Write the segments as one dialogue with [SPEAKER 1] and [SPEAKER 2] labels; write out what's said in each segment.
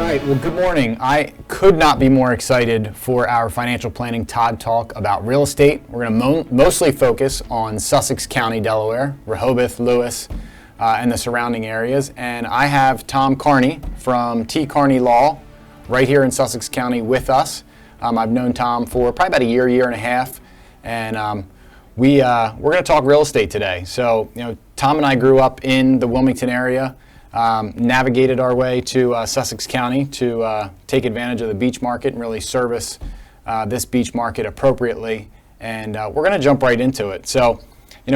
[SPEAKER 1] right, well, good morning. I could not be more excited for our financial planning Todd Talk about real estate. We're going to mostly focus on Sussex County, Delaware, Rehoboth, Lewis, and the surrounding areas. And I have Tom Carney from T.Carney Law right here in Sussex County with us. I've known Tom for probably about a year and a half, and we're going to talk real estate today. So, Tom and I grew up in the Wilmington area. Navigated our way to Sussex County to take advantage of the beach market and really service this beach market appropriately. And we're going to jump right into it. So,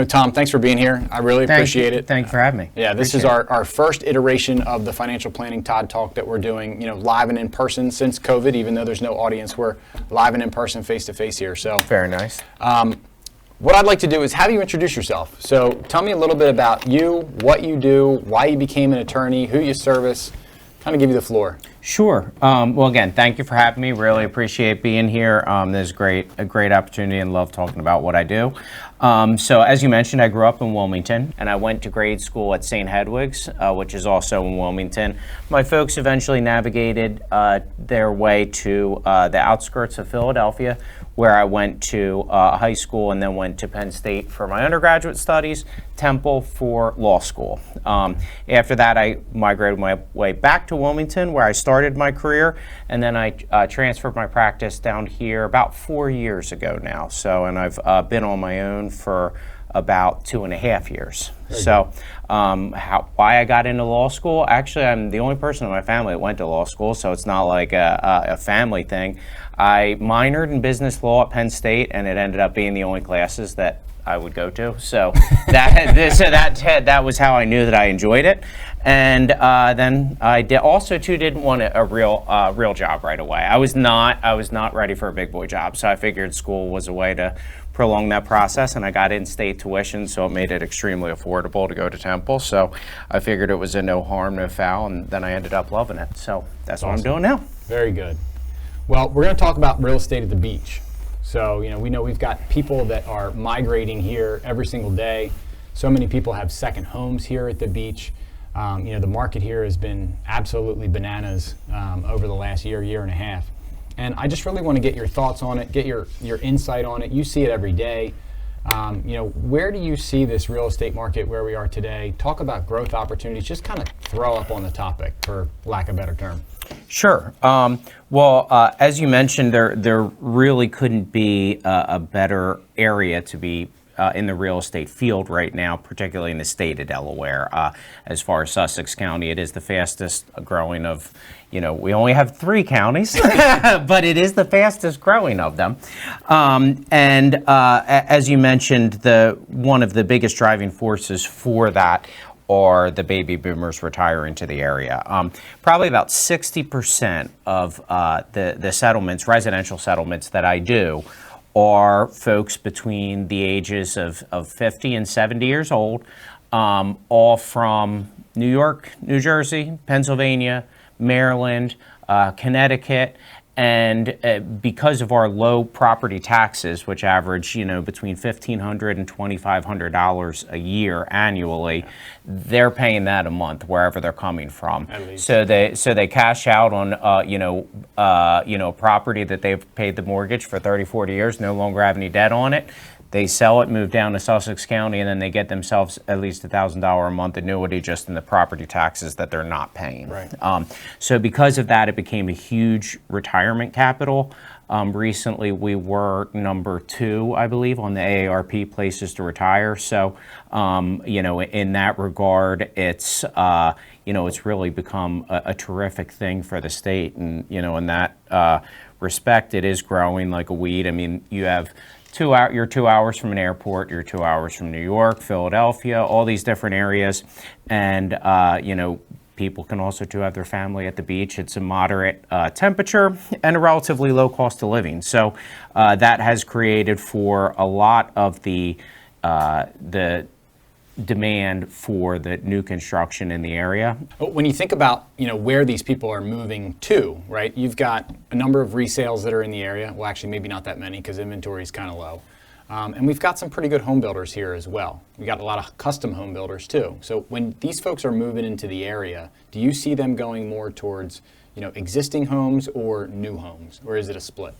[SPEAKER 1] Tom, thanks for being here. I really appreciate it.
[SPEAKER 2] Thank you for having me.
[SPEAKER 1] Yeah, this is our first iteration of the financial planning Todd Talk that we're doing, live and in person since COVID. Even though there's no audience, we're live and in person, face to face here. So
[SPEAKER 2] very nice.
[SPEAKER 1] What I'd like to do is have you introduce yourself. So tell me a little bit about you, what you do, why you became an attorney, who you service. Kind of give you the floor.
[SPEAKER 2] Sure. Well, again, thank you for having me. Really appreciate being here. This is a great opportunity, and love talking about what I do. So as you mentioned, I grew up in Wilmington, and I went to grade school at St. Hedwig's, which is also in Wilmington. My folks eventually navigated their way to the outskirts of Philadelphia, where I went to high school and then went to Penn State for my undergraduate studies, Temple for law school. After that, I migrated my way back to Wilmington, where I started my career, and then I transferred my practice down here about 4 years ago now. So, and I've been on my own for about 2.5 years. So why I got into law school? Actually, I'm the only person in my family that went to law school, so it's not like a family thing. I minored in business law at Penn State, and it ended up being the only classes that I would go to. So that was how I knew that I enjoyed it. And then I didn't want a real job right away. I was not ready for a big boy job, so I figured school was a way to prolong that process, and I got in-state tuition, so it made it extremely affordable to go to Temple. So I figured it was a no harm, no foul, and then I ended up loving it. So that's what I'm doing now.
[SPEAKER 1] Very good. Well, we're going to talk about real estate at the beach. So, we know we've got people that are migrating here every single day. So many people have second homes here at the beach. The market here has been absolutely bananas over the last year and a half. And I just really want to get your thoughts on it, get your insight on it. You see it every day. Where do you see this real estate market where we are today? Talk about growth opportunities. Just kind of throw up on the topic, for lack of a better term.
[SPEAKER 2] Sure. As you mentioned, there really couldn't be a better area to be in the real estate field right now, particularly in the state of Delaware. As far as Sussex County, it is the fastest growing of, we only have 3 counties, but it is the fastest growing of them. As you mentioned, one of the biggest driving forces for that are the baby boomers retiring to the area. Probably about 60% of the settlements, residential settlements that I do, are folks between the ages of 50 and 70 years old, all from New York, New Jersey, Pennsylvania, Maryland, Connecticut. And because of our low property taxes, which average, between $1,500 and $2,500 a year annually, they're paying that a month wherever they're coming from. So they cash out on property that they've paid the mortgage for 30, 40 years, no longer have any debt on it. They sell it, move down to Sussex County, and then they get themselves at least $1,000 a month annuity just in the property taxes that they're not paying.
[SPEAKER 1] Right.
[SPEAKER 2] So because of that, it became a huge retirement capital. Recently, we were number 2, I believe, on the AARP places to retire. So, in that regard, it's really become a terrific thing for the state, and in that respect, it is growing like a weed. I mean, you have you're 2 hours from an airport, you're 2 hours from New York, Philadelphia, all these different areas. And, people can also have their family at the beach. It's a moderate temperature and a relatively low cost of living. So that has created for a lot of the demand for the new construction in the area.
[SPEAKER 1] When you think about, where these people are moving to, right? You've got a number of resales that are in the area. Well, actually, maybe not that many because inventory is kind of low. And we've got some pretty good home builders here as well. We got a lot of custom home builders too. So when these folks are moving into the area, do you see them going more towards, existing homes or new homes, or is it a split?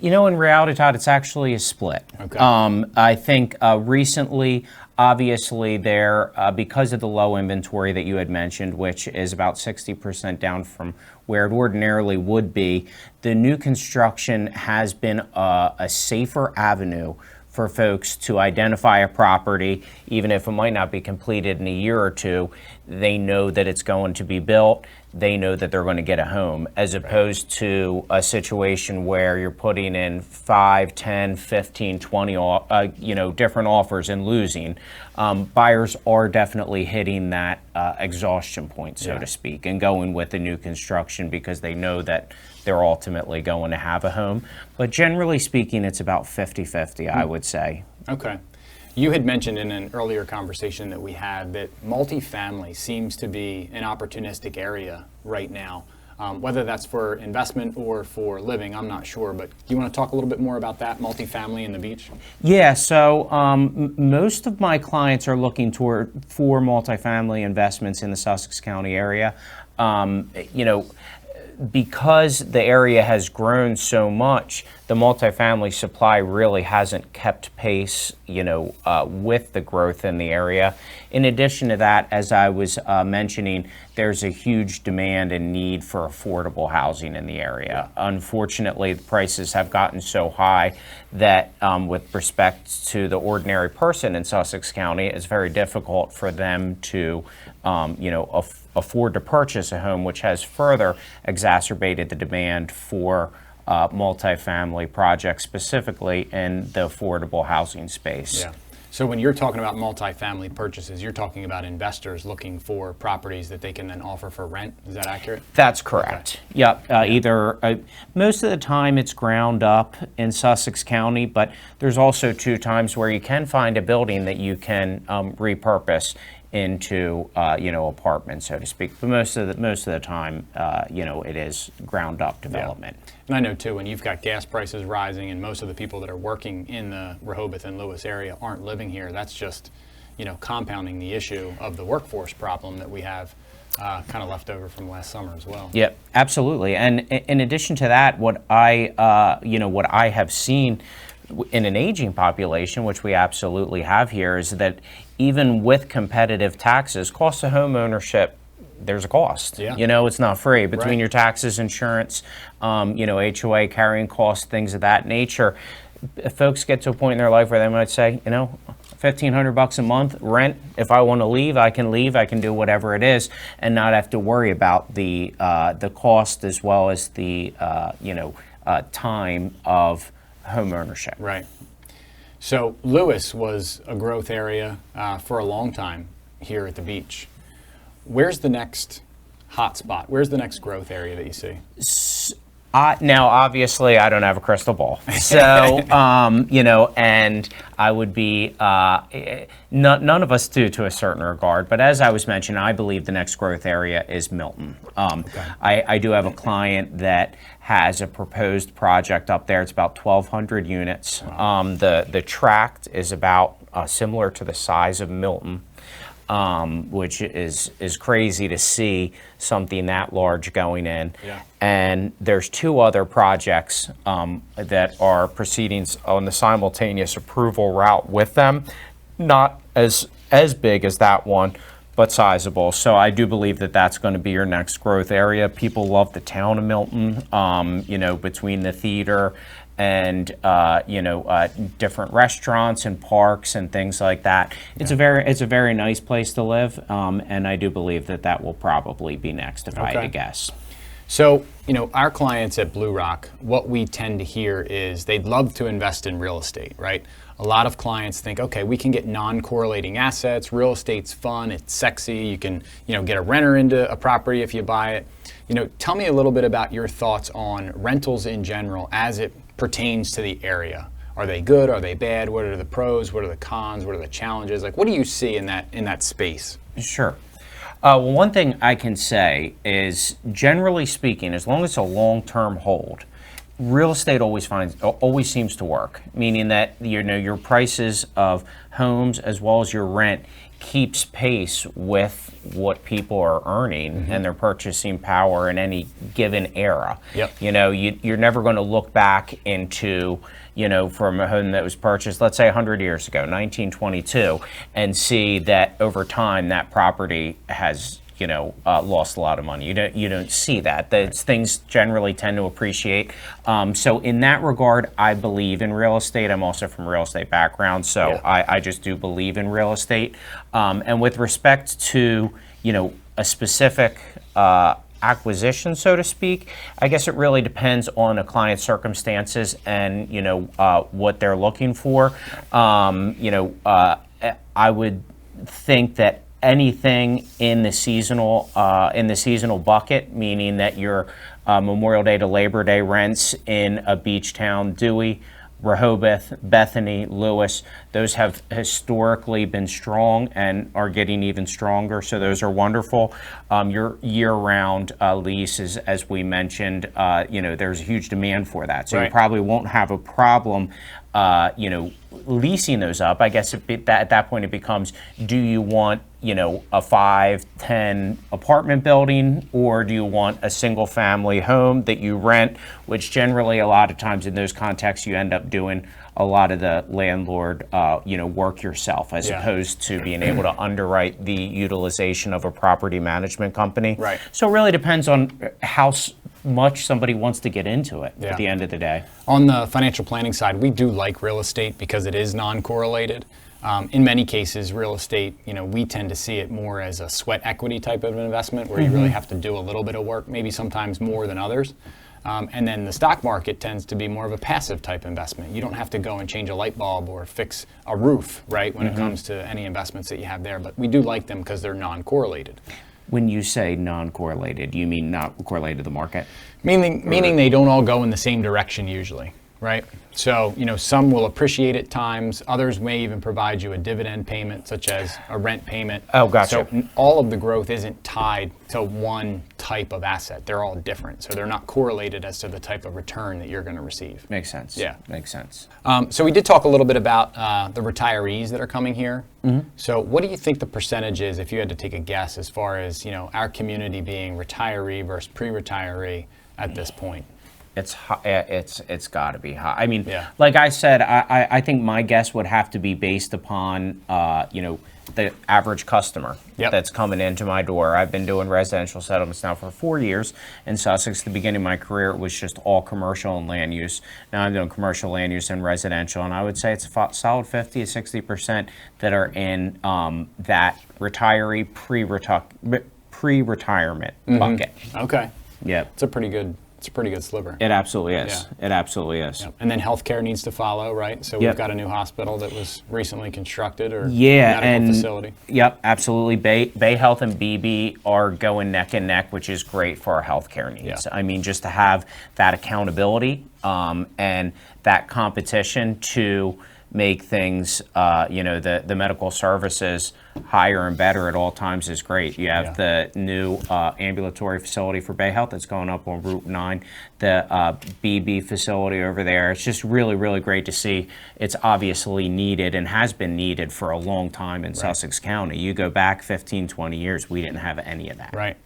[SPEAKER 2] In reality, Todd, it's actually a split.
[SPEAKER 1] Okay.
[SPEAKER 2] I think recently, obviously, because of the low inventory that you had mentioned, which is about 60% down from where it ordinarily would be, the new construction has been a safer avenue for folks to identify a property, even if it might not be completed in a year or two. They know that it's going to be built. They know that they're going to get a home, as opposed to a situation where you're putting in 5, 10, 15, 20, different offers and losing. Buyers are definitely hitting that exhaustion point, so to speak, and going with the new construction because they know that they're ultimately going to have a home. But generally speaking, it's about 50-50, I would say.
[SPEAKER 1] Okay. You had mentioned in an earlier conversation that we had that multifamily seems to be an opportunistic area right now. Whether that's for investment or for living, I'm not sure. But do you want to talk a little bit more about that, multifamily and the beach?
[SPEAKER 2] Yeah, so most of my clients are looking for multifamily investments in the Sussex County area. Because the area has grown so much, the multifamily supply really hasn't kept pace, with the growth in the area. In addition to that, as I was mentioning, there's a huge demand and need for affordable housing in the area. Unfortunately, the prices have gotten so high that with respect to the ordinary person in Sussex County, it's very difficult for them to, afford to purchase a home, which has further exacerbated the demand for multifamily projects, specifically in the affordable housing space.
[SPEAKER 1] Yeah. So when you're talking about multifamily purchases, you're talking about investors looking for properties that they can then offer for rent. Is that accurate?
[SPEAKER 2] That's correct. Okay. Yep. Either most of the time it's ground up in Sussex County, but there's also 2 times where you can find a building that you can repurpose into apartments, so to speak. But most of the time, it is ground up development.
[SPEAKER 1] Yeah. And I know too, when you've got gas prices rising and most of the people that are working in the Rehoboth and Lewis area aren't living here, that's just compounding the issue of the workforce problem that we have kind of left over from last summer as well.
[SPEAKER 2] Yeah, absolutely. And in addition to that, what I have seen in an aging population, which we absolutely have here, is that even with competitive taxes, cost of home ownership, there's a cost.
[SPEAKER 1] Yeah.
[SPEAKER 2] It's not free. Between
[SPEAKER 1] Right.
[SPEAKER 2] your taxes, insurance, HOA, carrying costs, things of that nature, if folks get to a point in their life where they might say, $1,500 a month rent. If I want to leave, I can leave. I can do whatever it is, and not have to worry about the cost as well as the time of home ownership.
[SPEAKER 1] Right. So Lewis was a growth area for a long time here at the beach. Where's the next hot spot? Where's the next growth area that you see?
[SPEAKER 2] Now, obviously, I don't have a crystal ball. So, and I would be, none of us do to a certain regard. But as I was mentioning, I believe the next growth area is Milton.
[SPEAKER 1] Okay.
[SPEAKER 2] I do have a client that has a proposed project up there. It's about 1,200 units.
[SPEAKER 1] Wow.
[SPEAKER 2] The tract is about similar to the size of Milton. Which is crazy to see something that large going in.
[SPEAKER 1] Yeah.
[SPEAKER 2] And there's 2 other projects that are proceeding on the simultaneous approval route with them. Not as big as that one, but sizable. So I do believe that that's going to be your next growth area. People love the town of Milton, between the theater and different restaurants and parks and things like that. It's a very nice place to live, and I do believe that will probably be next if I had to guess.
[SPEAKER 1] So, our clients at Blue Rock, what we tend to hear is they'd love to invest in real estate, right? A lot of clients think, okay, we can get non-correlating assets. Real estate's fun. It's sexy. You can, get a renter into a property if you buy it. Tell me a little bit about your thoughts on rentals in general as it pertains to the area. Are they good? Are they bad? What are the pros? What are the cons? What are the challenges? Like, what do you see in that space?
[SPEAKER 2] Sure. Well, one thing I can say is, generally speaking, as long as it's a long-term hold, real estate always seems to work, meaning that your prices of homes as well as your rent keeps pace with what people are earning and their purchasing power in any given era.
[SPEAKER 1] Yep.
[SPEAKER 2] You're never going to look back into, from a home that was purchased, let's say 100 years ago, 1922, and see that over time that property has lost a lot of money. You don't see that. Things generally tend to appreciate. So in that regard, I believe in real estate. I'm also from a real estate background, so yeah. I just do believe in real estate. And with respect to a specific acquisition, so to speak, I guess it really depends on a client's circumstances and what they're looking for. I would think that anything in the seasonal bucket, meaning that your Memorial Day to Labor Day rents in a beach town, Dewey, Rehoboth, Bethany, Lewis, those have historically been strong and are getting even stronger, so those are wonderful. Your year-round leases, as we mentioned, there's a huge demand for that, so right. You probably won't have a problem leasing those up. I guess at that point it becomes, do you want a 5-10 apartment building, or do you want a single family home that you rent, which generally a lot of times in those contexts you end up doing a lot of the landlord work yourself, as opposed to being able to underwrite the utilization of a property management company.
[SPEAKER 1] Right.
[SPEAKER 2] So it really depends on how much somebody wants to get into it at the end of the day.
[SPEAKER 1] On the financial planning side, we do like real estate because it is non-correlated. In many cases, real estate, we tend to see it more as a sweat equity type of investment where you really have to do a little bit of work, maybe sometimes more than others. And then the stock market tends to be more of a passive type investment. You don't have to go and change a light bulb or fix a roof, right, when it comes to any investments that you have there. But we do like them because they're non-correlated.
[SPEAKER 2] When you say non-correlated, do you mean not correlated to the market?
[SPEAKER 1] Meaning they don't all go in the same direction usually, right? So, some will appreciate at times. Others may even provide you a dividend payment, such as a rent payment.
[SPEAKER 2] Oh, gotcha.
[SPEAKER 1] So all of the growth isn't tied to one type of asset. They're all different. So they're not correlated as to the type of return that you're going to receive.
[SPEAKER 2] Makes sense.
[SPEAKER 1] Yeah.
[SPEAKER 2] Makes sense.
[SPEAKER 1] So we did talk a little bit about the retirees that are coming here.
[SPEAKER 2] Mm-hmm.
[SPEAKER 1] So what do you think the percentage is, if you had to take a guess, as far as, our community being retiree versus pre-retiree at this point?
[SPEAKER 2] It's got to be high. I mean, like I said, I think my guess would have to be based upon the average customer that's coming into my door. I've been doing residential settlements now for 4 years in Sussex. At the beginning of my career, it was just all commercial and land use. Now I'm doing commercial, land use, and residential, and I would say it's a solid 50 to 60% that are in that retiree pre-retirement bucket.
[SPEAKER 1] Okay.
[SPEAKER 2] Yeah,
[SPEAKER 1] it's a pretty good sliver.
[SPEAKER 2] It absolutely is. Yeah. It absolutely is.
[SPEAKER 1] Yep. And then healthcare needs to follow, right? So we've got a new hospital that was recently constructed, or medical facility.
[SPEAKER 2] Yep, absolutely. Bay Health and BB are going neck and neck, which is great for our healthcare needs. I mean, just to have that accountability and that competition to make things, the medical services higher and better at all times is great. You have the new ambulatory facility for Bay Health that's going up on Route 9, the BB facility over there. It's just really, really great to see. It's obviously needed and has been needed for a long time in Sussex County. You go back 15, 20 years, we didn't have any of that.
[SPEAKER 1] Right.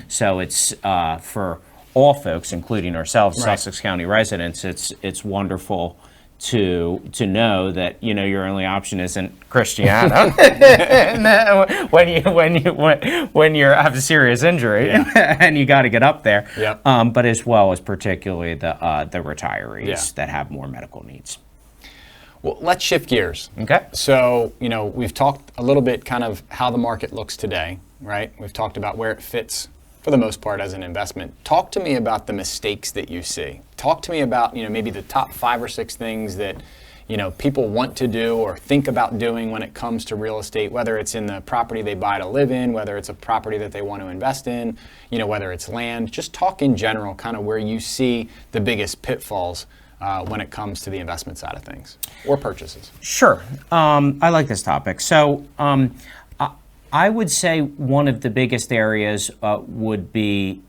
[SPEAKER 2] So it's for all folks, including ourselves, Sussex County residents, it's wonderful to know that your only option isn't Christiana when you have a serious injury and you got to get up there. But as well as particularly the retirees that have more medical needs.
[SPEAKER 1] Well, let's shift gears.
[SPEAKER 2] Okay.
[SPEAKER 1] So we've talked a little bit kind of how the market looks today, right? We've talked about where it fits for the most part as an investment. Talk to me about the mistakes that you see. Talk to me about, maybe the top 5 or 6 things that, people want to do or think about doing when it comes to real estate, whether it's in the property they buy to live in, whether it's a property that they want to invest in, whether it's land. Just talk in general, kind of where you see the biggest pitfalls when it comes to the investment side of things or purchases.
[SPEAKER 2] Sure. I like this topic. So, I would say one of the biggest areas would be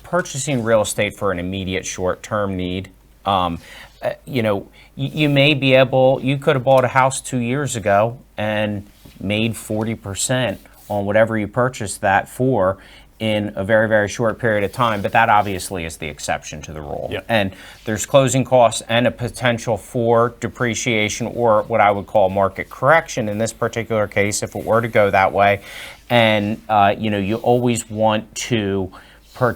[SPEAKER 2] purchasing real estate for an immediate short-term need. You know, you may be able, you could have bought a house 2 years ago and made 40% on whatever you purchased that for in a very, very short period of time, but that obviously is the exception to the rule.
[SPEAKER 1] Yep.
[SPEAKER 2] And there's closing costs and a potential for depreciation or what I would call market correction in this particular case, if it were to go that way. And, you know, you always want to,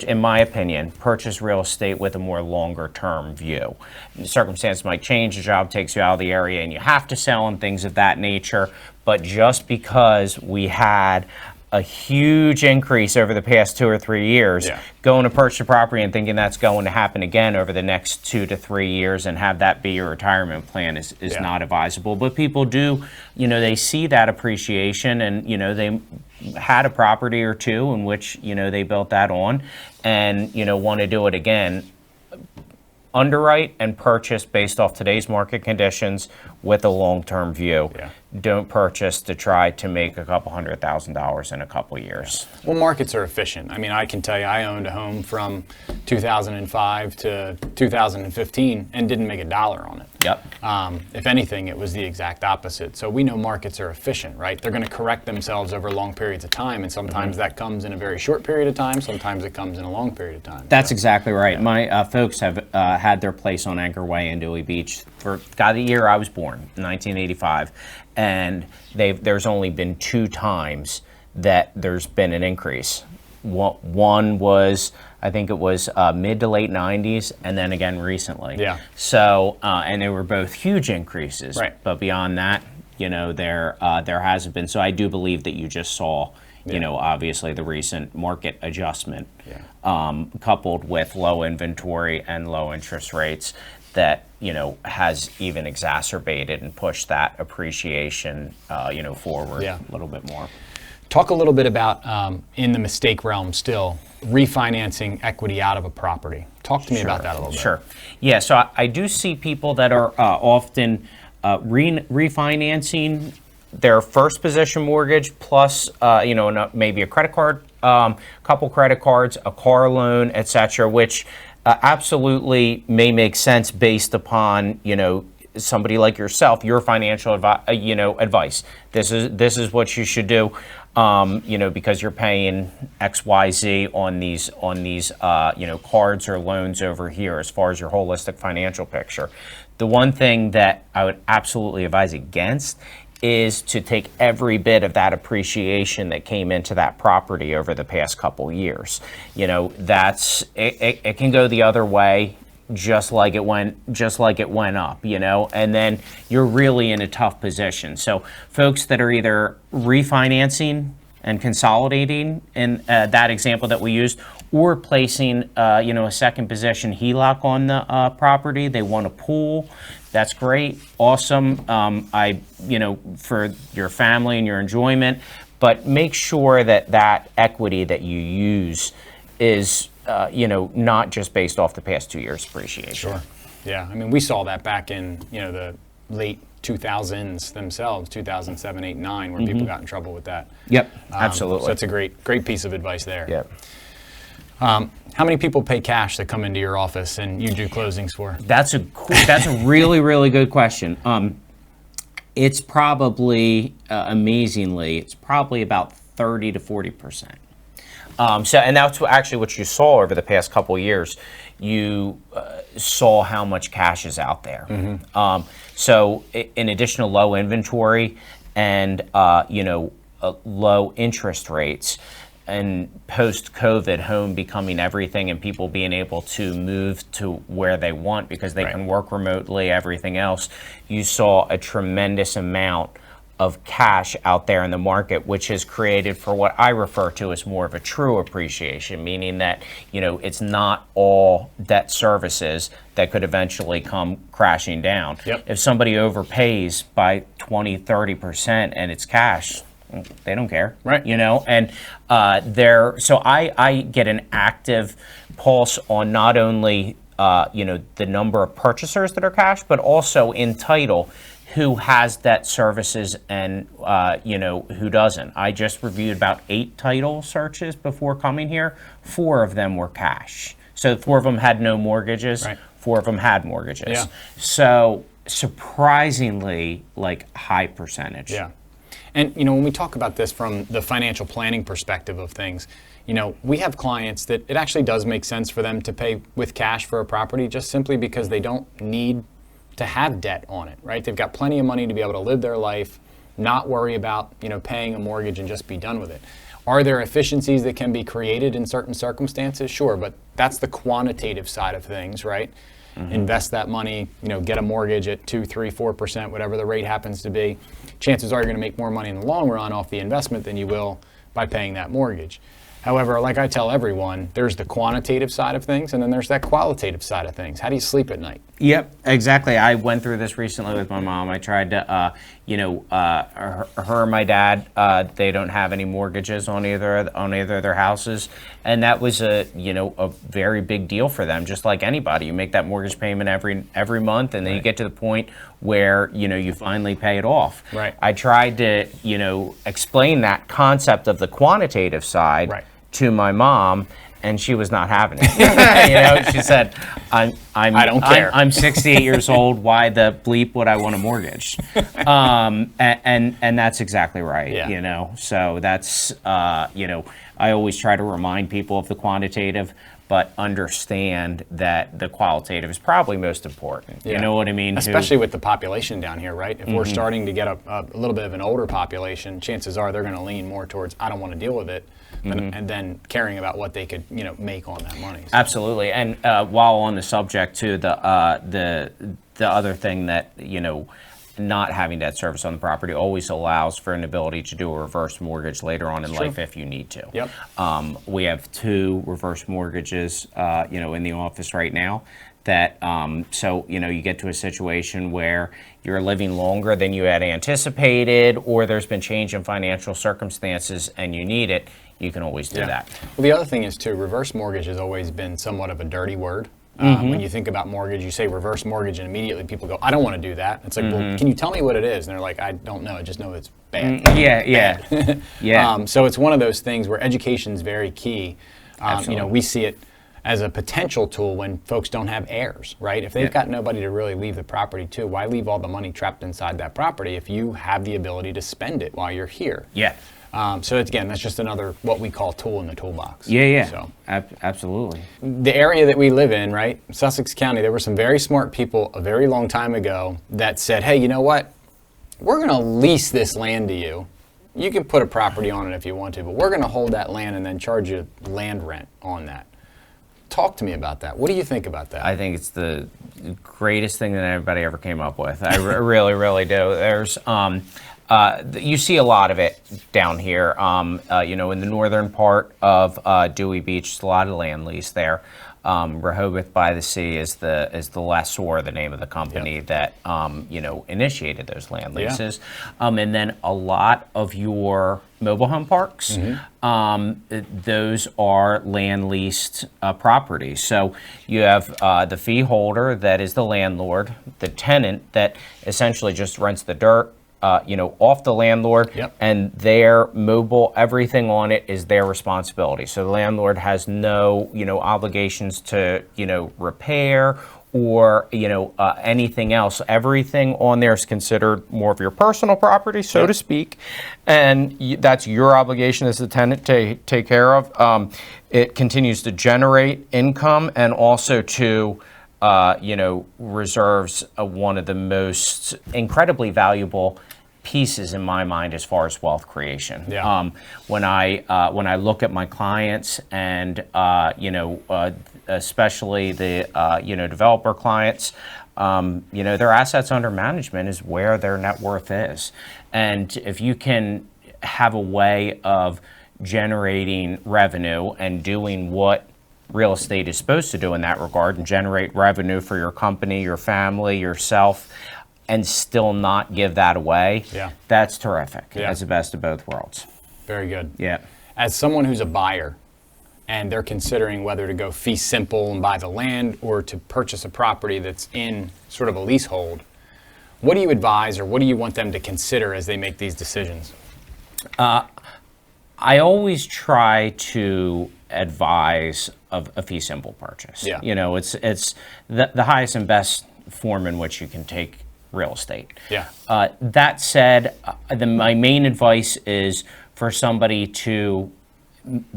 [SPEAKER 2] in my opinion, purchase real estate with a more longer-term view. The circumstances might change, the job takes you out of the area and you have to sell and things of that nature, but just because we had a huge increase over the past 2 or 3 years, going to purchase a property and thinking that's going to happen again over the next 2 to 3 years and have that be your retirement plan is not advisable. But people do, you know, they see that appreciation and, you know, they had a property or two in which, you know, they built that on and, you know, want to do it again. Underwrite and purchase based off today's market conditions with a long-term view. Don't purchase to try to make a couple $100,000 in a couple years.
[SPEAKER 1] Well, markets are efficient. I mean, I can tell you I owned a home from 2005 to 2015 and didn't make $1 on it. If anything, it was the exact opposite. So we know markets are efficient, right? They're going to correct themselves over long periods of time, and sometimes that comes in a very short period of time, sometimes it comes in a long period of time.
[SPEAKER 2] That's exactly right. My folks have had their place on Anchor Way in Dewey Beach for the year I was born, 1985. And there's only been 2 times that there's been an increase. One was, I think it was mid to late 90s, and then again recently. So, and they were both huge increases. But beyond that, you know, there hasn't been. So I do believe that you just saw, you know, obviously the recent market adjustment, coupled with low inventory and low interest rates, that, you know, has even exacerbated and pushed that appreciation, you know, forward a little bit more.
[SPEAKER 1] Talk a little bit about, in the mistake realm still, refinancing equity out of a property. Talk to me about that a little bit.
[SPEAKER 2] Yeah, so I do see people that are often refinancing their first position mortgage plus, you know, maybe a credit card, couple credit cards, a car loan, etc., which absolutely may make sense based upon, you know, somebody like yourself, your financial advice. This is what you should do, you know, because you're paying XYZ on these you know, cards or loans over here as far as your holistic financial picture. The one thing that I would absolutely advise against is to take every bit of that appreciation that came into that property over the past couple years. You know, it can go the other way, just like it went up, you know, and then you're really in a tough position. So folks that are either refinancing and consolidating in that example that we used, or placing you know, a second position HELOC on the property, they want a pool. That's great, awesome. You know, for your family and your enjoyment, but make sure that that equity that you use is, you know, not just based off the past 2 years' appreciation.
[SPEAKER 1] Yeah, I mean, we saw that back in, you know, the late 2000s themselves, 2007, 8, 9, where people got in trouble with that.
[SPEAKER 2] Absolutely.
[SPEAKER 1] So that's a great piece of advice there. How many people pay cash that come into your office and you do closings for?
[SPEAKER 2] That's a really, really good question. It's probably, amazingly, it's probably about 30 to 40%. And that's actually what you saw over the past couple of years. You saw how much cash is out there. So in addition to low inventory and you know, low interest rates, and post-COVID, home becoming everything and people being able to move to where they want because they can work remotely, everything else, you saw a tremendous amount of cash out there in the market, which has created for what I refer to as more of a true appreciation, meaning that, you know, it's not all debt services that could eventually come crashing down. If somebody overpays by 20, 30% and it's cash, they don't care, you know, and so I get an active pulse on not only you know, the number of purchasers that are cash, but also in title who has debt services and who doesn't. I just reviewed about 8 title searches before coming here. 4 of them were cash. So 4 of them had no mortgages.
[SPEAKER 1] Right.
[SPEAKER 2] 4 of them had mortgages.
[SPEAKER 1] Yeah.
[SPEAKER 2] So surprisingly, high percentage.
[SPEAKER 1] Yeah. And, when we talk about this from the financial planning perspective of things, we have clients that it actually does make sense for them to pay with cash for a property just simply because they don't need to have debt on it, right? They've got plenty of money to be able to live their life, not worry about, paying a mortgage and just be done with it. Are there efficiencies that can be created in certain circumstances? Sure, but that's the quantitative side of things, right? Mm-hmm. Invest that money, get a mortgage at 2, 3, 4%, whatever the rate happens to be. Chances are you're going to make more money in the long run off the investment than you will by paying that mortgage. However, like I tell everyone, there's the quantitative side of things, and then there's that qualitative side of things. How do you sleep at night?
[SPEAKER 2] Yep, exactly. I went through this recently with my mom. I tried to, her and my dad, they don't have any mortgages on either of their houses, and that was a very big deal for them. Just like anybody, you make that mortgage payment every month, and then you get to the point where you finally pay it off.
[SPEAKER 1] Right.
[SPEAKER 2] I tried to explain that concept of the quantitative side to my mom, and she was not having it. She said, I
[SPEAKER 1] don't care.
[SPEAKER 2] I'm 68 years old. Why the bleep would I want a mortgage?" And that's exactly right.
[SPEAKER 1] Yeah.
[SPEAKER 2] So that's I always try to remind people of the quantitative, but understand that the qualitative is probably most important.
[SPEAKER 1] Yeah.
[SPEAKER 2] You know what I mean?
[SPEAKER 1] Especially with the population down here, right? If we're starting to get a little bit of an older population, chances are they're going to lean more towards, I don't want to deal with it, and then caring about what they could, make on that money. So.
[SPEAKER 2] Absolutely. And while on the subject too, the other thing that, not having debt service on the property always allows for an ability to do a reverse mortgage later on in life if you need to.
[SPEAKER 1] Yep.
[SPEAKER 2] We have 2 reverse mortgages, in the office right now. That so you get to a situation where you're living longer than you had anticipated, or there's been change in financial circumstances and you need it. You can always do that.
[SPEAKER 1] Well, the other thing is too, reverse mortgage has always been somewhat of a dirty word. When you think about mortgage, you say reverse mortgage, and immediately people go, "I don't want to do that." It's like, well, can you tell me what it is? And they're like, "I don't know. I just know it's bad."
[SPEAKER 2] Yeah.
[SPEAKER 1] So it's one of those things where education is very key. We see it as a potential tool when folks don't have heirs, right? If they've got nobody to really leave the property to, why leave all the money trapped inside that property if you have the ability to spend it while you're here?
[SPEAKER 2] Yeah.
[SPEAKER 1] So again, that's just another what we call tool in the toolbox.
[SPEAKER 2] Yeah.
[SPEAKER 1] So
[SPEAKER 2] Absolutely.
[SPEAKER 1] the area that we live in, right, Sussex County, there were some very smart people a very long time ago that said, "Hey, you know what? We're going to lease this land to you. You can put a property on it if you want to, but we're going to hold that land and then charge you land rent on that." Talk to me about that. What do you think about that?
[SPEAKER 2] I think it's the greatest thing that anybody ever came up with. I really, really do. There's you see a lot of it down here. In the northern part of Dewey Beach, there's a lot of land lease there. Rehoboth by the Sea is the lessor, the name of the company that initiated those land leases, and then a lot of your mobile home parks, those are land leased properties. So you have the fee holder that is the landlord, the tenant that essentially just rents the dirt off the landlord, and their mobile, everything on it is their responsibility. So the landlord has no, obligations to, repair or, anything else. Everything on there is considered more of your personal property, so to speak, and that's your obligation as the tenant to take care of. It continues to generate income and also to reserves one of the most incredibly valuable pieces in my mind as far as wealth creation. When I look at my clients and especially the developer clients, their assets under management is where their net worth is, and if you can have a way of generating revenue and doing what real estate is supposed to do in that regard and generate revenue for your company, your family, yourself, and still not give that away, that's terrific. That's the best of both worlds.
[SPEAKER 1] Very good.
[SPEAKER 2] Yeah.
[SPEAKER 1] As someone who's a buyer and they're considering whether to go fee simple and buy the land or to purchase a property that's in sort of a leasehold, What do you advise, or what do you want them to consider as they make these decisions?
[SPEAKER 2] I always try to advise of a fee simple purchase.
[SPEAKER 1] Yeah.
[SPEAKER 2] It's the highest and best form in which you can take real estate.
[SPEAKER 1] Yeah.
[SPEAKER 2] That said, my main advice is for somebody to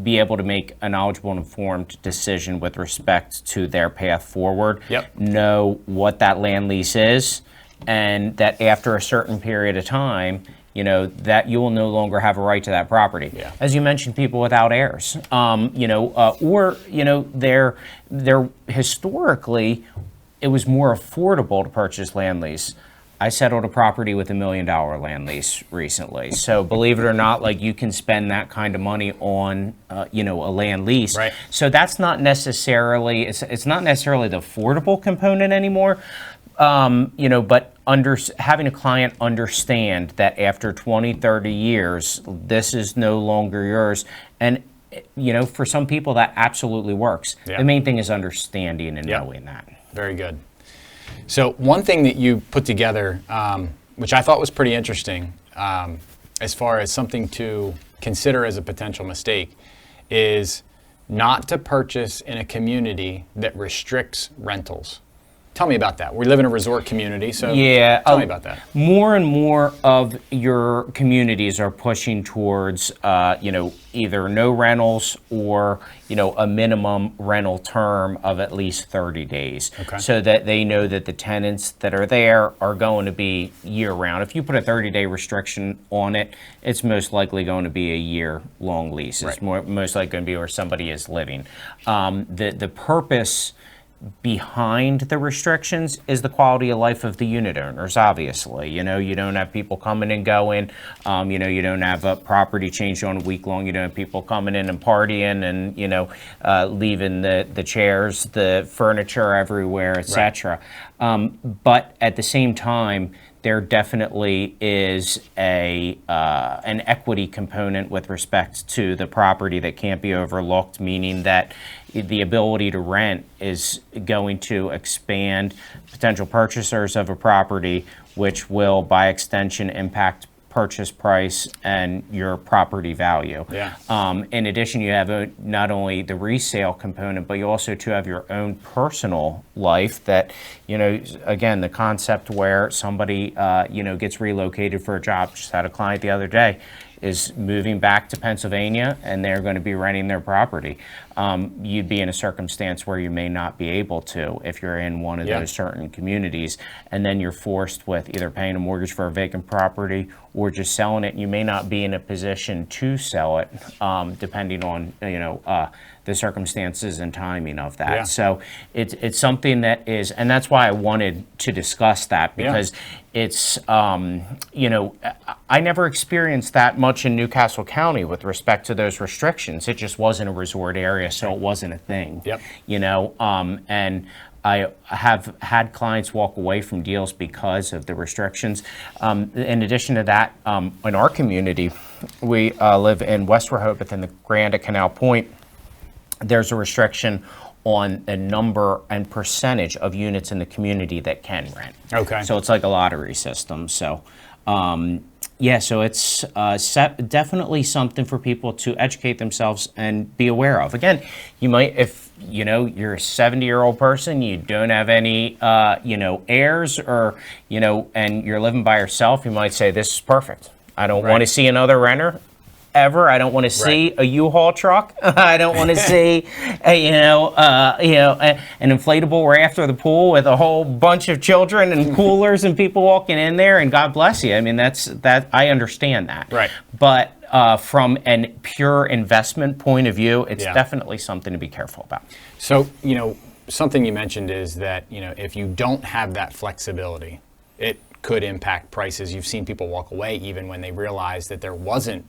[SPEAKER 2] be able to make a knowledgeable and informed decision with respect to their path forward.
[SPEAKER 1] Yep.
[SPEAKER 2] Know what that land lease is, and that after a certain period of time, that you will no longer have a right to that property.
[SPEAKER 1] Yeah.
[SPEAKER 2] As you mentioned, people without heirs, they're historically, it was more affordable to purchase land lease. I settled a property with $1 million land lease recently. So believe it or not, you can spend that kind of money on, a land lease.
[SPEAKER 1] Right.
[SPEAKER 2] So that's not necessarily, it's not necessarily the affordable component anymore. But having a client understand that after 20, 30 years, this is no longer yours. And, for some people that absolutely works.
[SPEAKER 1] Yeah.
[SPEAKER 2] The main thing is understanding and knowing that.
[SPEAKER 1] Very good. So one thing that you put together, which I thought was pretty interesting, as far as something to consider as a potential mistake, is not to purchase in a community that restricts rentals. Tell me about that. We live in a resort community, so tell me about that.
[SPEAKER 2] More and more of your communities are pushing towards, either no rentals or, a minimum rental term of at least 30 days.
[SPEAKER 1] Okay.
[SPEAKER 2] So that they know that the tenants that are there are going to be year-round. If you put a 30-day restriction on it, it's most likely going to be a year-long lease. It's most likely going to be where somebody is living. The purpose behind the restrictions is the quality of life of the unit owners, obviously. You don't have people coming and going. You don't have a property changed on a week long. You don't have people coming in and partying and, leaving the chairs, the furniture everywhere, etc. But at the same time, there definitely is an equity component with respect to the property that can't be overlooked, meaning that the ability to rent is going to expand potential purchasers of a property, which will, by extension, impact purchase price and your property value.
[SPEAKER 1] Yeah.
[SPEAKER 2] In addition, you have not only the resale component, but you also have your own personal life that, again, the concept where somebody, gets relocated for a job. Just had a client the other day is moving back to Pennsylvania and they're going to be renting their property. You'd be in a circumstance where you may not be able to if you're in one of those certain communities, and then you're forced with either paying a mortgage for a vacant property or just selling it, and you may not be in a position to sell it, depending on the circumstances and timing of that.
[SPEAKER 1] Yeah.
[SPEAKER 2] So it's something that is, and that's why I wanted to discuss that, because it's, I never experienced that much in Newcastle County with respect to those restrictions. It just wasn't a resort area, so it wasn't a thing.
[SPEAKER 1] Yep.
[SPEAKER 2] And I have had clients walk away from deals because of the restrictions. In addition to that, in our community, we live in West Rehoboth in the Grand at Canal Point. There's a restriction on the number and percentage of units in the community that can rent.
[SPEAKER 1] Okay.
[SPEAKER 2] So it's like a lottery system. So, so it's definitely something for people to educate themselves and be aware of. Again, you might, if you're a 70-year-old person, you don't have any, heirs, or and you're living by yourself, you might say, "This is perfect. I don't want to see another renter ever. I don't want to see a U-Haul truck. I don't want to see, an inflatable raft or the pool with a whole bunch of children and coolers and people walking in there. And God bless you. I mean, that I understand that.
[SPEAKER 1] Right.
[SPEAKER 2] But from a pure investment point of view, it's definitely something to be careful about.
[SPEAKER 1] So, something you mentioned is that, if you don't have that flexibility, it could impact prices. You've seen people walk away even when they realized that there wasn't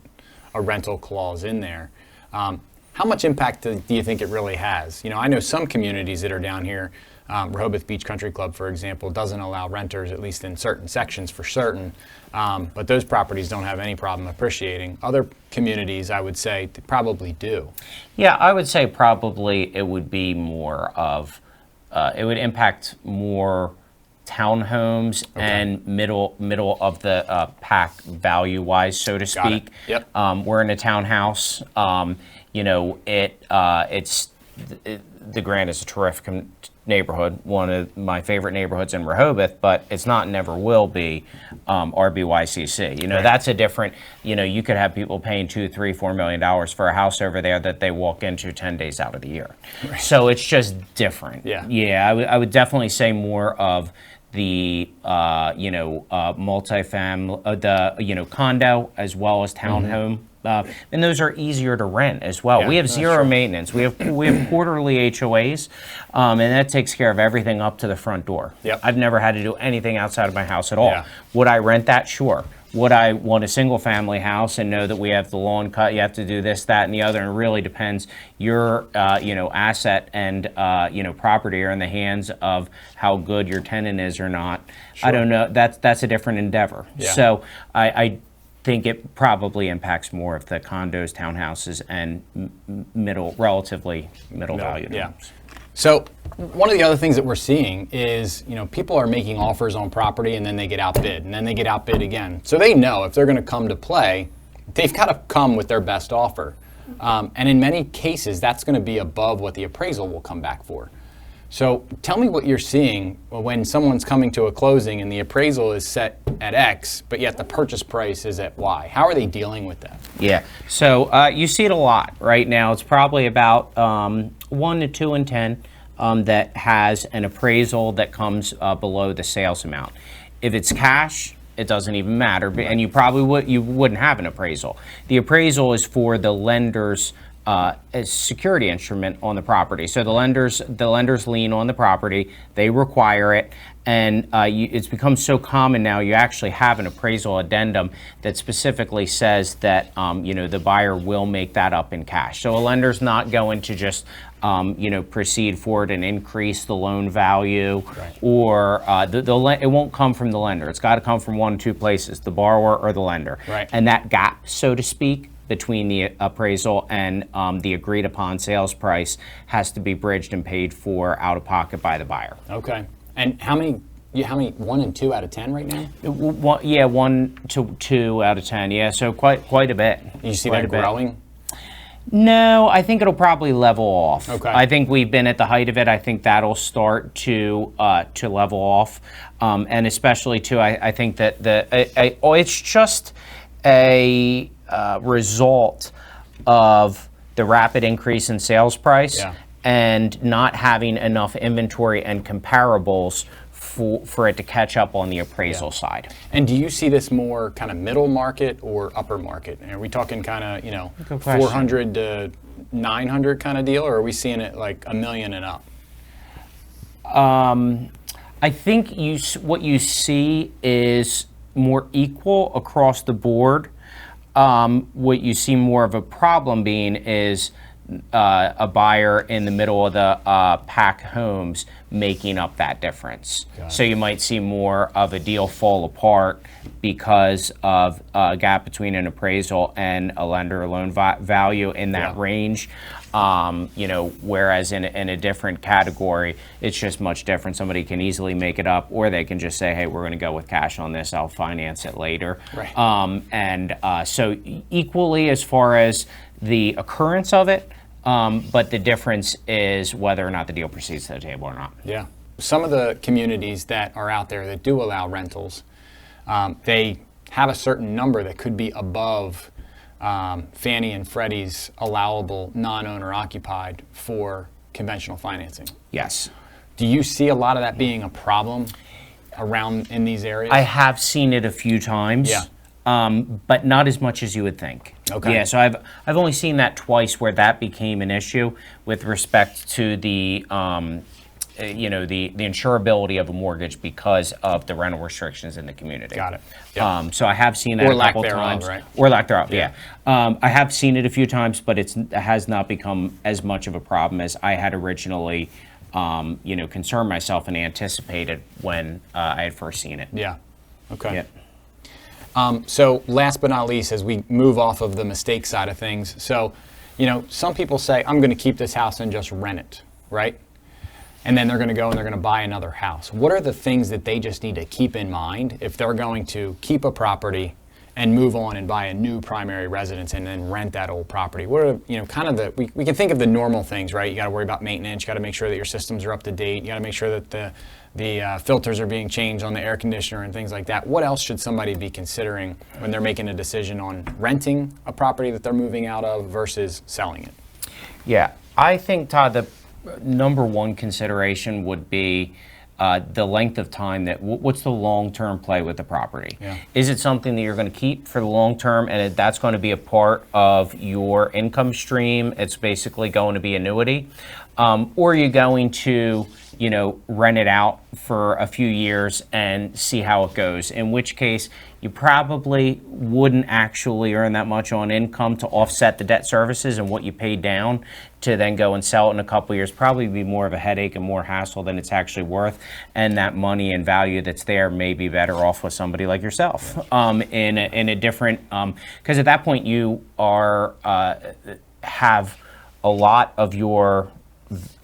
[SPEAKER 1] a rental clause in there. How much impact do you think it really has? I know some communities that are down here, Rehoboth Beach Country Club, for example, doesn't allow renters, at least in certain sections for certain, but those properties don't have any problem appreciating. Other communities, I would say, they probably do.
[SPEAKER 2] Yeah, I would say probably it would be more of, it would impact more townhomes and middle of the pack value wise, so to speak.
[SPEAKER 1] Yep.
[SPEAKER 2] We're in a townhouse. The Grand is a terrific neighborhood, one of my favorite neighborhoods in Rehoboth, but it's not, never will be RBYCC. That's a different, you could have people paying $2, $3, $4 million for a house over there that they walk into 10 days out of the year. Right. So it's just different. Yeah, I would definitely say more of the multifamily, condo as well as townhome. And those are easier to rent as well. We have zero maintenance. We have quarterly HOAs, and that takes care of everything up to the front door.
[SPEAKER 1] Yep.
[SPEAKER 2] I've never had to do anything outside of my house at all. Would I rent that? Sure. Would I want a single family house and know that we have the lawn cut, you have to do this, that, and the other, and it really depends. Your asset and property are in the hands of how good your tenant is or not. Sure. I don't know. That's a different endeavor. Yeah. So I think it probably impacts more of the condos, townhouses, and relatively middle value homes.
[SPEAKER 1] So one of the other things that we're seeing is, people are making offers on property and then they get outbid and then they get outbid again. So they know if they're going to come to play, they've got to come with their best offer. And in many cases, that's going to be above what the appraisal will come back for. So tell me what you're seeing when someone's coming to a closing and the appraisal is set at X, but yet the purchase price is at Y. How are they dealing with that?
[SPEAKER 2] Yeah, so you see it a lot right now. It's probably about 1 to 2 in 10 that has an appraisal that comes below the sales amount. If it's cash, it doesn't even matter, and you probably wouldn't have an appraisal. The appraisal is for the lender's a security instrument on the property. So the lenders lien on the property, they require it, and it's become so common now, you actually have an appraisal addendum that specifically says that the buyer will make that up in cash. So a lender's not going to just proceed forward and increase the loan value, right, or it won't come from the lender. It's got to come from one of two places, the borrower or the lender.
[SPEAKER 1] Right.
[SPEAKER 2] And that gap, so to speak, between the appraisal and the agreed upon sales price has to be bridged and paid for out of pocket by the buyer.
[SPEAKER 1] Okay. And how many 1 and 2 out of 10 right now?
[SPEAKER 2] 1 to 2 out of 10. Yeah, so quite a bit.
[SPEAKER 1] You see that growing?
[SPEAKER 2] No, I think it'll probably level off.
[SPEAKER 1] Okay.
[SPEAKER 2] I think we've been at the height of it. I think that'll start to level off, and especially too, I think that it's just a result of the rapid increase in sales price, and not having enough inventory and comparables for it to catch up on the appraisal side.
[SPEAKER 1] And do you see this more kind of middle market or upper market? Are we talking kind of 400 to 900 kind of deal, or are we seeing it like $1 million and up?
[SPEAKER 2] I think what you see is more equal across the board. What you see more of a problem being is a buyer in the middle of the pack homes making up that difference. So you might see more of a deal fall apart because of a gap between an appraisal and a lender loan value in that range. Whereas in a different category, it's just much different. Somebody can easily make it up, or they can just say, hey, we're going to go with cash on this, I'll finance it later.
[SPEAKER 1] Right.
[SPEAKER 2] So equally as far as the occurrence of it, but the difference is whether or not the deal proceeds to the table or not.
[SPEAKER 1] Yeah. Some of the communities that are out there that do allow rentals, they have a certain number that could be above Fannie and Freddie's allowable non-owner occupied for conventional financing.
[SPEAKER 2] Yes.
[SPEAKER 1] Do you see a lot of that being a problem around in these areas?
[SPEAKER 2] I have seen it a few times.
[SPEAKER 1] Yeah.
[SPEAKER 2] But not as much as you would think.
[SPEAKER 1] Okay.
[SPEAKER 2] Yeah, so I've only seen that twice where that became an issue with respect to the the insurability of a mortgage because of the rental restrictions in the community.
[SPEAKER 1] Got it. Yep.
[SPEAKER 2] So I have seen that a couple times.
[SPEAKER 1] Right?
[SPEAKER 2] Or lack thereof, yeah. I have seen it a few times, but it has not become as much of a problem as I had originally concerned myself and anticipated when I had first seen it.
[SPEAKER 1] Yeah. Okay.
[SPEAKER 2] Yep.
[SPEAKER 1] So last but not least, as we move off of the mistake side of things, so some people say, I'm going to keep this house and just rent it, right? and then they're going to go and they're going to buy another house. What are the things that they just need to keep in mind if they're going to keep a property and move on and buy a new primary residence and then rent that old property? What are, kind of we can think of the normal things, right? You got to worry about maintenance. You got to make sure that your systems are up to date. You got to make sure that the filters are being changed on the air conditioner and things like that. What else should somebody be considering when they're making a decision on renting a property that they're moving out of versus selling it?
[SPEAKER 2] Yeah, I think, Todd, the number one consideration would be the length of time what's the long-term play with the property?
[SPEAKER 1] Yeah.
[SPEAKER 2] Is it something that you're going to keep for the long term and that's going to be a part of your income stream? It's basically going to be annuity. Or are you going to, rent it out for a few years and see how it goes? In which case, you probably wouldn't actually earn that much on income to offset the debt services and what you paid down to then go and sell it in a couple of years. Probably be more of a headache and more hassle than it's actually worth. And that money and value that's there may be better off with somebody like yourself in a different, because at that point you are have a lot of your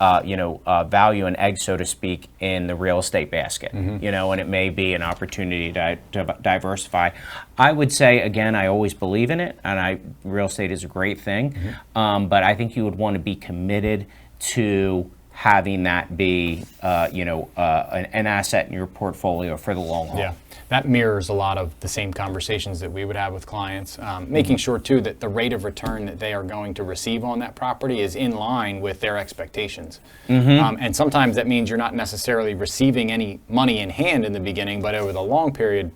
[SPEAKER 2] value and eggs, so to speak, in the real estate basket, and it may be an opportunity to diversify. I would say, again, I always believe in it, and real estate is a great thing, but I think you would want to be committed to having that be, an asset in your portfolio for the long haul.
[SPEAKER 1] Yeah, that mirrors a lot of the same conversations that we would have with clients, making sure too that the rate of return that they are going to receive on that property is in line with their expectations. And sometimes that means you're not necessarily receiving any money in hand in the beginning, but over the long period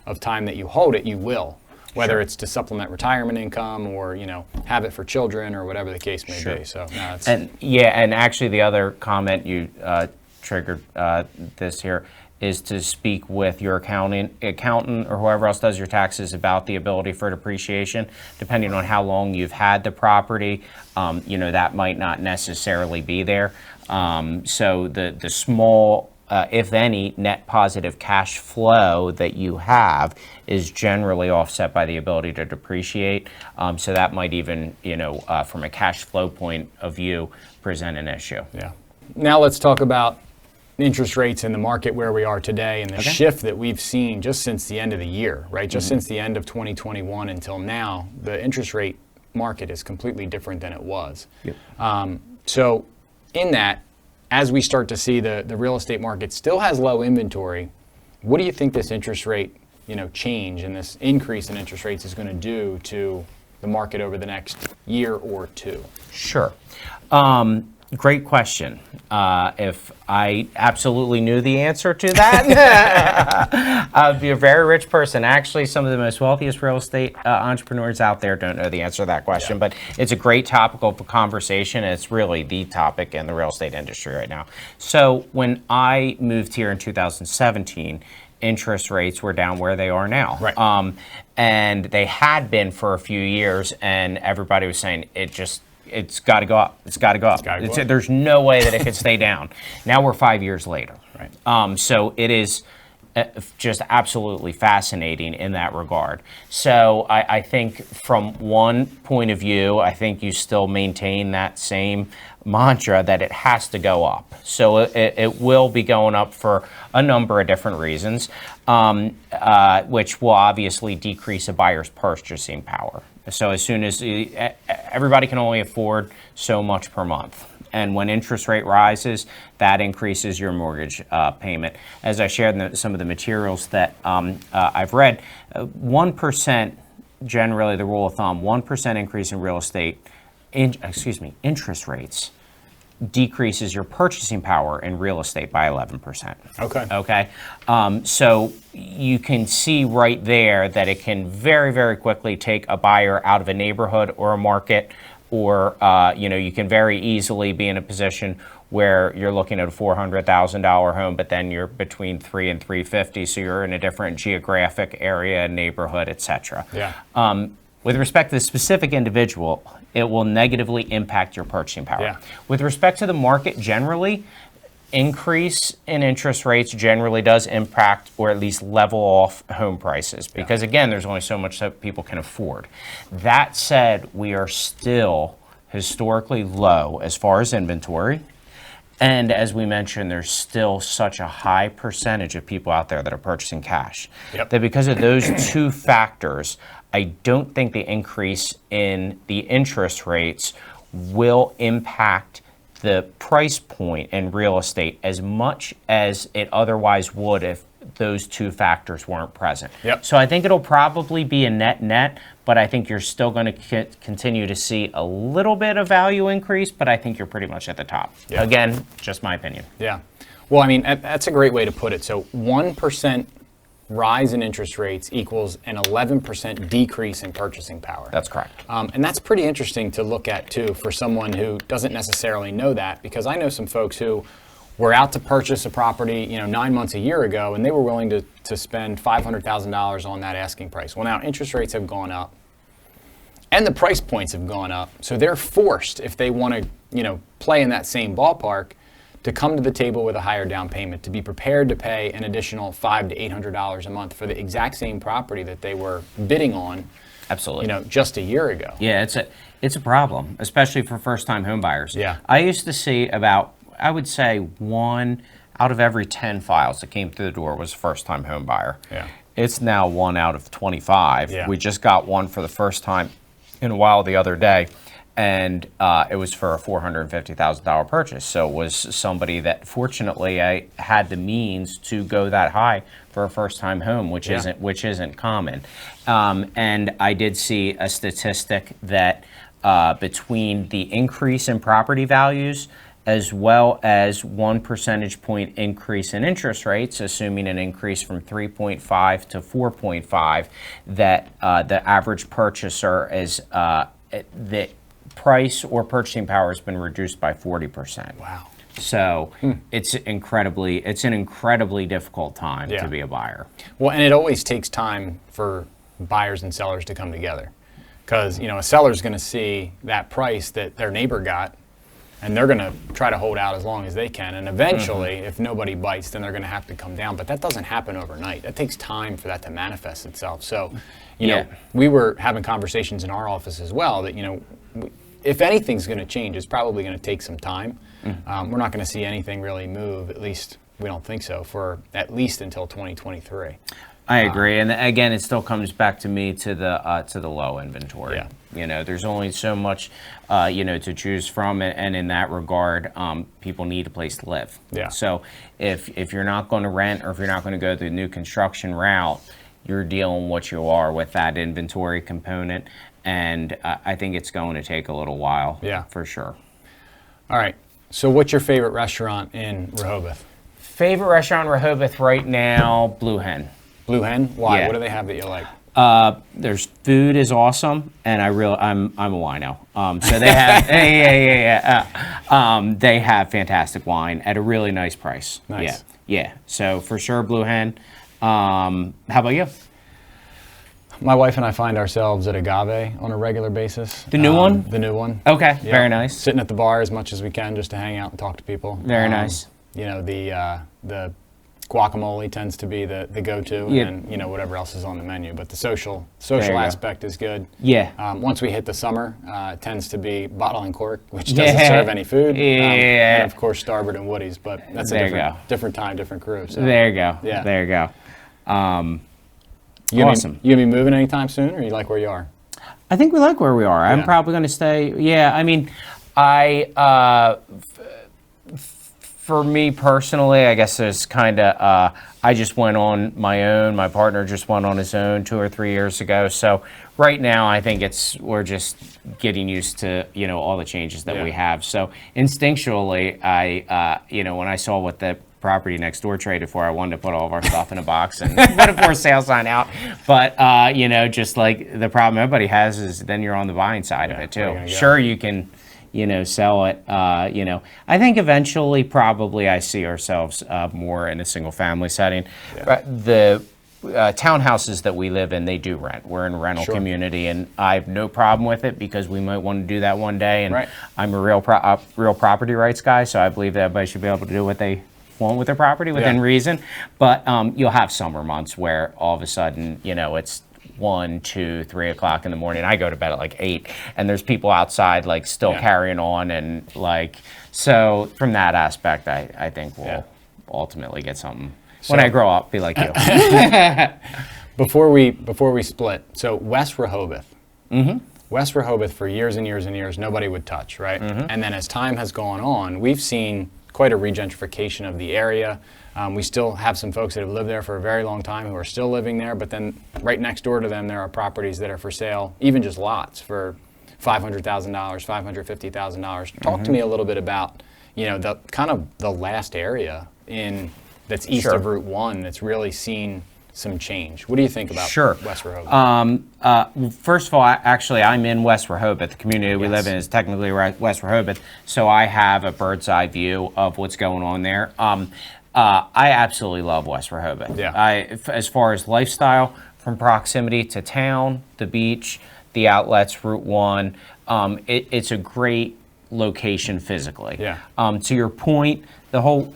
[SPEAKER 1] of time that you hold it, you will. Whether it's to supplement retirement income or have it for children or whatever the case may be. So
[SPEAKER 2] and actually the other comment you triggered this here is to speak with your accountant or whoever else does your taxes about the ability for depreciation. Depending on how long you've had the property, that might not necessarily be there. So the small, if any, net positive cash flow that you have is generally offset by the ability to depreciate. So that might even, from a cash flow point of view, present an issue.
[SPEAKER 1] Yeah. Now let's talk about interest rates in the market where we are today and the shift that we've seen just since the end of the year, right? Just since the end of 2021 until now, the interest rate market is completely different than it was.
[SPEAKER 2] Yep.
[SPEAKER 1] So in that, as we start to see the real estate market still has low inventory, what do you think this interest rate, change and this increase in interest rates is going to do to the market over the next year or two?
[SPEAKER 2] Sure. Great question. If I absolutely knew the answer to that, I'd be a very rich person. Actually, some of the most wealthiest real estate entrepreneurs out there don't know the answer to that question, but it's a great topic of conversation, and it's really the topic in the real estate industry right now. So when I moved here in 2017, interest rates were down where they are now.
[SPEAKER 1] Right.
[SPEAKER 2] And they had been for a few years, and everybody was saying it's got to go up. It's got to go up. There's no way that it could stay down. Now we're 5 years later.
[SPEAKER 1] Right.
[SPEAKER 2] So it is just absolutely fascinating in that regard. So I think from one point of view, I think you still maintain that same mantra that it has to go up. So it will be going up for a number of different reasons, which will obviously decrease a buyer's purchasing power. So as soon as everybody can only afford so much per month. And when interest rate rises, that increases your mortgage payment. As I shared in some of the materials that I've read, 1%, generally the rule of thumb, 1% increase in real estate, interest rates decreases your purchasing power in real estate by 11%.
[SPEAKER 1] Okay.
[SPEAKER 2] So you can see right there that it can very, very quickly take a buyer out of a neighborhood or a market, or you can very easily be in a position where you're looking at a $400,000 home, but then you're between $300,000 and $350,000, so you're in a different geographic area, neighborhood, etc.
[SPEAKER 1] Yeah.
[SPEAKER 2] With respect to the specific individual, it will negatively impact your purchasing power.
[SPEAKER 1] Yeah.
[SPEAKER 2] With respect to the market generally, increase in interest rates generally does impact or at least level off home prices because, again, there's only so much that people can afford. That said, we are still historically low as far as inventory. And as we mentioned, there's still such a high percentage of people out there that are purchasing cash.
[SPEAKER 1] Yep.
[SPEAKER 2] That because of those two factors, I don't think the increase in the interest rates will impact the price point in real estate as much as it otherwise would if those two factors weren't present.
[SPEAKER 1] Yep.
[SPEAKER 2] So I think it'll probably be a net, but I think you're still going to continue to see a little bit of value increase, but I think you're pretty much at the top.
[SPEAKER 1] Yeah.
[SPEAKER 2] Again, just my opinion.
[SPEAKER 1] Yeah. Well, I mean, that's a great way to put it. So 1% rise in interest rates equals an 11% decrease in purchasing power.
[SPEAKER 2] That's correct.
[SPEAKER 1] And that's pretty interesting to look at, too, for someone who doesn't necessarily know that, because I know some folks who were out to purchase a property, 9 months, a year ago, and they were willing to spend $500,000 on that asking price. Well, now interest rates have gone up, and the price points have gone up. So they're forced, if they want to, play in that same ballpark, to come to the table with a higher down payment, to be prepared to pay an additional $500 to $800 a month for the exact same property that they were bidding on.
[SPEAKER 2] Absolutely.
[SPEAKER 1] Just a year ago.
[SPEAKER 2] Yeah, it's a problem, especially for first-time home buyers.
[SPEAKER 1] Yeah.
[SPEAKER 2] I used to see about, I would say, 1 out of every 10 files that came through the door was a first-time home buyer.
[SPEAKER 1] Yeah.
[SPEAKER 2] It's now 1 out of 25.
[SPEAKER 1] Yeah.
[SPEAKER 2] We just got one for the first time in a while the other day, and it was for a $450,000 purchase. So it was somebody that, fortunately, I had the means to go that high for a first-time home, which isn't common. And I did see a statistic that between the increase in property values as well as 1 percentage point increase in interest rates, assuming an increase from 3.5 to 4.5, that the average purchaser is the price or purchasing power has been reduced by 40%.
[SPEAKER 1] Wow.
[SPEAKER 2] So it's an incredibly difficult time to be a buyer.
[SPEAKER 1] Well, and it always takes time for buyers and sellers to come together, because a seller's going to see that price that their neighbor got, and they're going to try to hold out as long as they can. And eventually, if nobody bites, then they're going to have to come down. But that doesn't happen overnight. That takes time for that to manifest itself. So, you know, we were having conversations in our office as well that, if anything's going to change, it's probably going to take some time. We're not going to see anything really move, at least we don't think so, for at least until 2023.
[SPEAKER 2] I agree, and again, it still comes back to me to the low inventory.
[SPEAKER 1] Yeah.
[SPEAKER 2] There's only so much, to choose from, and in that regard, people need a place to live.
[SPEAKER 1] Yeah.
[SPEAKER 2] So if you're not going to rent, or if you're not going to go the new construction route, you're dealing what you are with that inventory component, and I think it's going to take a little while.
[SPEAKER 1] Yeah,
[SPEAKER 2] for sure.
[SPEAKER 1] All right. So, what's your favorite restaurant in Rehoboth?
[SPEAKER 2] Favorite restaurant in Rehoboth right now, Blue Hen.
[SPEAKER 1] Blue Hen? Why?
[SPEAKER 2] Yeah.
[SPEAKER 1] What do they have that you like?
[SPEAKER 2] There's food is awesome, and I'm a wino. So they have they have fantastic wine at a really nice price.
[SPEAKER 1] Nice.
[SPEAKER 2] Yeah. So for sure, Blue Hen. How about you?
[SPEAKER 1] My wife and I find ourselves at Agave on a regular basis.
[SPEAKER 2] The new one?
[SPEAKER 1] The new one.
[SPEAKER 2] Okay. Yeah. Very nice.
[SPEAKER 1] Sitting at the bar as much as we can just to hang out and talk to people.
[SPEAKER 2] Very nice.
[SPEAKER 1] The guacamole tends to be the go-to, and whatever else is on the menu. But the social aspect is good.
[SPEAKER 2] Yeah.
[SPEAKER 1] Once we hit the summer, it tends to be Bottle and Cork, which doesn't serve any food. And of course Starboard and Woody's, but that's a different time, different crew. So.
[SPEAKER 2] There you go.
[SPEAKER 1] Yeah.
[SPEAKER 2] There you go.
[SPEAKER 1] Awesome. You gonna be moving anytime soon, or you like where you are?
[SPEAKER 2] I think we like where we are. I'm probably going to stay. Yeah. I mean, for me personally, I guess it's kind of, I just went on my own. My partner just went on his own 2 or 3 years ago. So right now, I think we're just getting used to, all the changes that we have. So instinctually, when I saw what the property next door traded for, I wanted to put all of our stuff in a box and put a for sale sign out. But, just like the problem everybody has is then you're on the buying side of it too. Sure, you can, sell it. I think eventually probably I see ourselves more in a single family setting. The townhouses that we live in, they do rent. We're in a rental community, and I have no problem with it because we might want to do that one day. And I'm a real property rights guy, so I believe that everybody should be able to do what they want with their property within reason. But you'll have summer months where all of a sudden, it's 1, 2, 3 o'clock in the morning. I go to bed at like 8, and there's people outside like still carrying on, and like So from that aspect, I think we'll ultimately get something. When I grow up, be like you.
[SPEAKER 1] Before we split, so West Rehoboth. West Rehoboth for years and years and years, nobody would touch, right? And then as time has gone on, we've seen quite a regentrification of the area. We still have some folks that have lived there for a very long time who are still living there, but then right next door to them, there are properties that are for sale, even just lots for $500,000, $550,000. Talk to me a little bit about, the kind of the last area that's east of Route 1 that's really seen some change. What do you think about West Rehoboth?
[SPEAKER 2] First of all, I'm in West Rehoboth. The community we live in is technically West Rehoboth, so I have a bird's eye view of what's going on there. I absolutely love West Rehoboth. As far as lifestyle, from proximity to town, the beach, the outlets, Route 1, it's a great location physically. To your point, the whole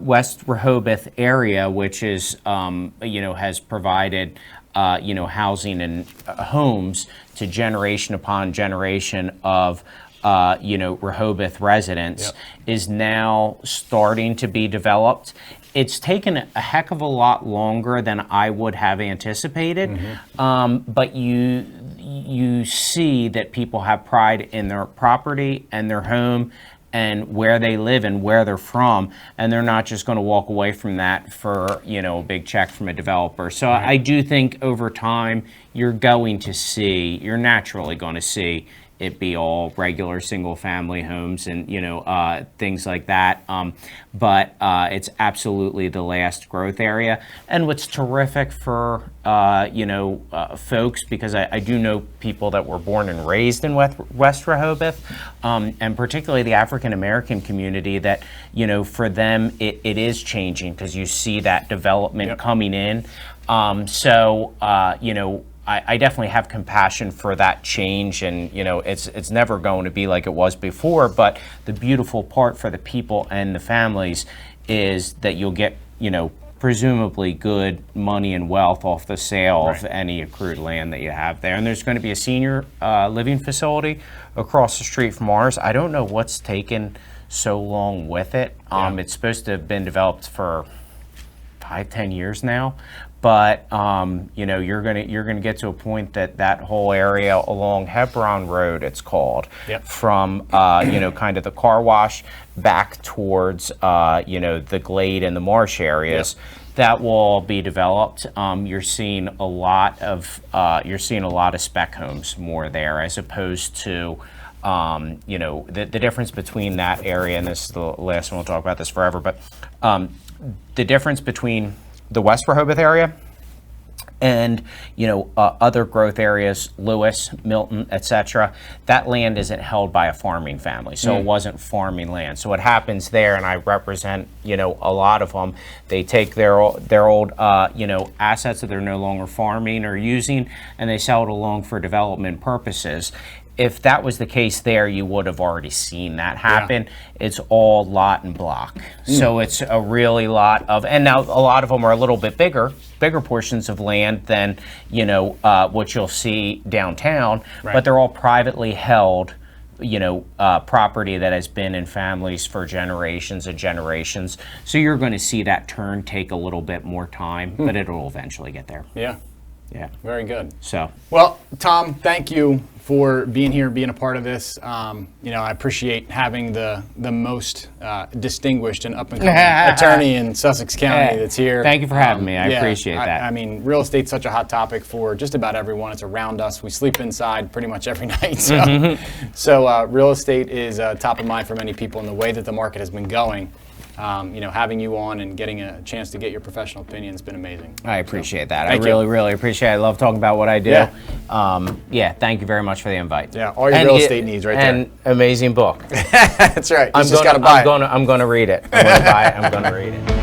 [SPEAKER 2] West Rehoboth area, which is, has provided, housing and homes to generation upon generation of, Rehoboth residents, is now starting to be developed. It's taken a heck of a lot longer than I would have anticipated, but you see that people have pride in their property and their home and where they live and where they're from, and they're not just going to walk away from that for a big check from a developer. So I do think over time you're naturally going to see it be all regular single family homes and things like that, but it's absolutely the last growth area. And what's terrific for folks, because I do know people that were born and raised in West Rehoboth, and particularly the African American community, that for them it is changing because you see that development coming in. I definitely have compassion for that change, and it's never going to be like it was before, but the beautiful part for the people and the families is that you'll get presumably good money and wealth off the sale of any accrued land that you have there. And there's going to be a senior living facility across the street from ours. I don't know what's taken so long with it. It's supposed to have been developed for 5-10 years now. But you're gonna get to a point that whole area along Hebron Road, it's called, from kind of the car wash back towards the Glade and the marsh areas, that will all be developed. You're seeing a lot of spec homes more there, as opposed to the difference between that area, and this is the last one, we'll talk about this forever, but the difference between the West Rehoboth area and other growth areas, Lewis, Milton, etc., that land isn't held by a farming family, so it wasn't farming land. So what happens there, and I represent a lot of them, they take their old assets that they're no longer farming or using, and they sell it along for development purposes. If that was the case there, you would have already seen that happen. It's all lot and block. So it's a really lot of, and now a lot of them are a little bit bigger portions of land than, what you'll see downtown, but they're all privately held, property that has been in families for generations and generations. So you're going to see that turn take a little bit more time, but it'll eventually get there. Yeah.
[SPEAKER 1] Very good.
[SPEAKER 2] So,
[SPEAKER 1] well, Tom, thank you for being here, being a part of this. I appreciate having the most distinguished and up-and-coming attorney in Sussex County that's here.
[SPEAKER 2] Than't you for having me. I appreciate that.
[SPEAKER 1] I mean, real estate's such a hot topic for just about everyone. It's around us. We sleep inside pretty much every night. So, real estate is top of mind for many people, and the way that the market has been going. Having you on and getting a chance to get your professional opinion has been amazing. I
[SPEAKER 2] appreciate that. I really appreciate it. I love talking about what I do. Thank you very much for the invite.
[SPEAKER 1] Yeah, all your real estate needs right there.
[SPEAKER 2] And amazing book.
[SPEAKER 1] That's right. You just got to buy it.
[SPEAKER 2] I'm going to read it. I'm going to buy it. I'm going to read it.